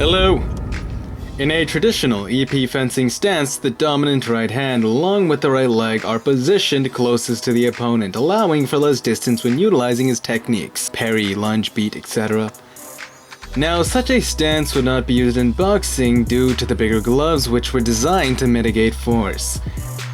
Hello! In a traditional epee fencing stance, the dominant right hand along with the right leg are positioned closest to the opponent, allowing for less distance when utilizing his techniques, parry, lunge, beat, etc. Now, such a stance would not be used in boxing due to the bigger gloves which were designed to mitigate force.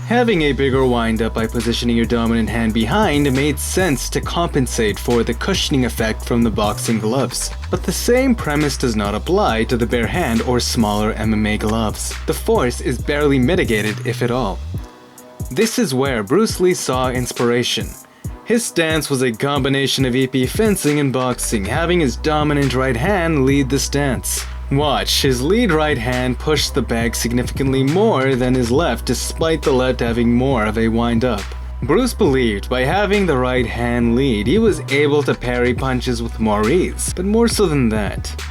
Having a bigger windup by positioning your dominant hand behind made sense to compensate for the cushioning effect from the boxing gloves. But the same premise does not apply to the bare hand or smaller MMA gloves. The force is barely mitigated, if at all. This is where Bruce Lee saw inspiration. His stance was a combination of epee fencing and boxing, having his dominant right hand lead the stance. Watch, his lead right hand pushed the bag significantly more than his left, despite the left having more of a wind-up. Bruce believed by having the right hand lead, he was able to parry punches with more ease, but more so than that,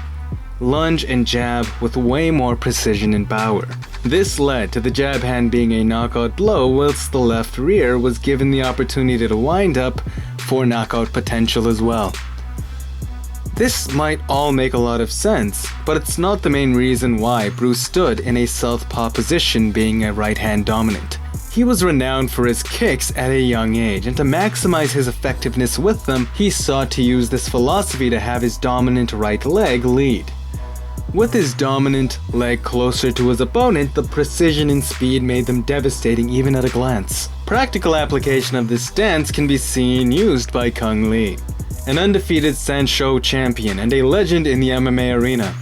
lunge and jab with way more precision and power. This led to the jab hand being a knockout blow, whilst the left rear was given the opportunity to wind up for knockout potential as well. This might all make a lot of sense, but it's not the main reason why Bruce stood in a southpaw position being a right-hand dominant. He was renowned for his kicks at a young age, and to maximize his effectiveness with them, he sought to use this philosophy to have his dominant right leg lead. With his dominant leg closer to his opponent, the precision and speed made them devastating even at a glance. Practical application of this stance can be seen used by Cung, an undefeated Sanshou champion and a legend in the MMA arena.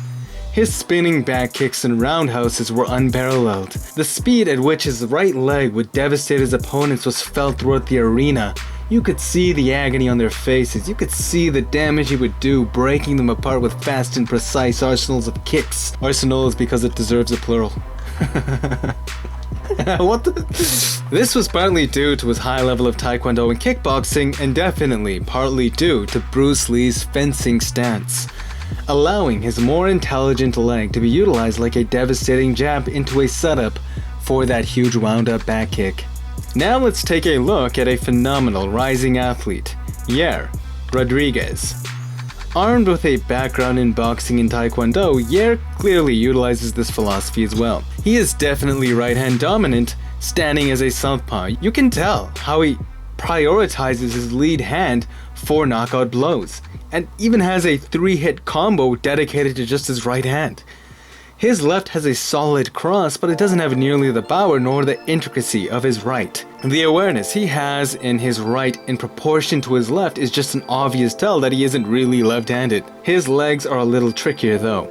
His spinning back kicks and roundhouses were unparalleled. The speed at which his right leg would devastate his opponents was felt throughout the arena. You could see the agony on their faces. You could see the damage he would do, breaking them apart with fast and precise arsenals of kicks. Arsenals because it deserves a plural. What the? This was partly due to his high level of taekwondo and kickboxing, and definitely partly due to Bruce Lee's fencing stance, allowing his more intelligent leg to be utilized like a devastating jab into a setup for that huge wound-up back kick. Now let's take a look at a phenomenal rising athlete, Yair Rodriguez. Armed with a background in boxing and taekwondo, Yair clearly utilizes this philosophy as well. He is definitely right-hand dominant, standing as a southpaw. You can tell how he prioritizes his lead hand for knockout blows, and even has a 3-hit combo dedicated to just his right hand. His left has a solid cross, but it doesn't have nearly the power nor the intricacy of his right. The awareness he has in his right in proportion to his left is just an obvious tell that he isn't really left-handed. His legs are a little trickier though.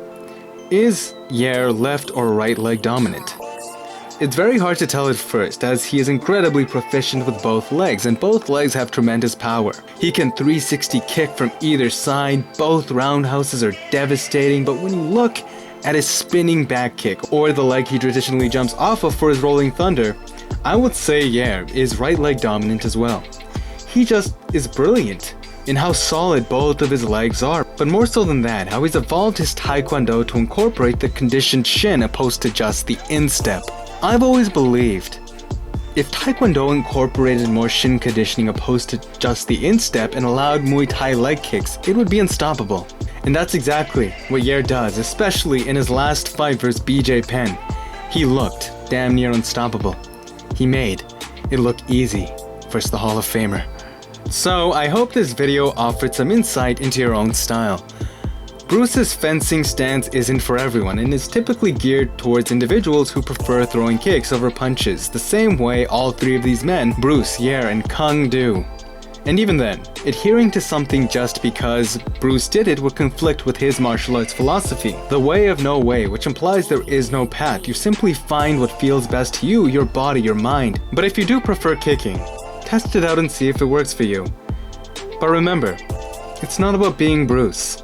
Is Yair left or right leg dominant? It's very hard to tell at first, as he is incredibly proficient with both legs, and both legs have tremendous power. He can 360 kick from either side, both roundhouses are devastating, but when you look at his spinning back kick, or the leg he traditionally jumps off of for his rolling thunder, I would say Yair is right leg dominant as well. He just is brilliant in how solid both of his legs are, but more so than that, how he's evolved his taekwondo to incorporate the conditioned shin opposed to just the instep. I've always believed if taekwondo incorporated more shin conditioning opposed to just the instep and allowed Muay Thai leg kicks, it would be unstoppable. And that's exactly what Yair does, especially in his last fight versus BJ Penn. He looked damn near unstoppable. He made it look easy versus the Hall of Famer. So I hope this video offered some insight into your own style. Bruce's fencing stance isn't for everyone and is typically geared towards individuals who prefer throwing kicks over punches, the same way all three of these men, Bruce, Yair, and Cung, do. And even then, adhering to something just because Bruce did it would conflict with his martial arts philosophy. The way of no way, which implies there is no path. You simply find what feels best to you, your body, your mind. But if you do prefer kicking, test it out and see if it works for you. But remember, it's not about being Bruce.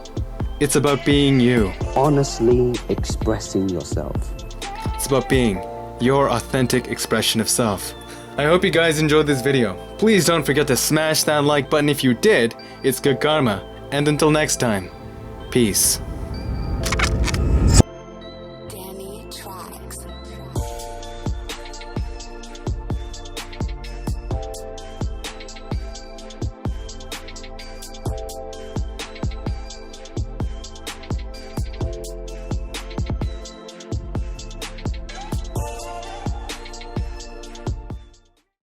It's about being you. Honestly expressing yourself. It's about being your authentic expression of self. I hope you guys enjoyed this video. Please don't forget to smash that like button if you did. It's good karma. And until next time, peace.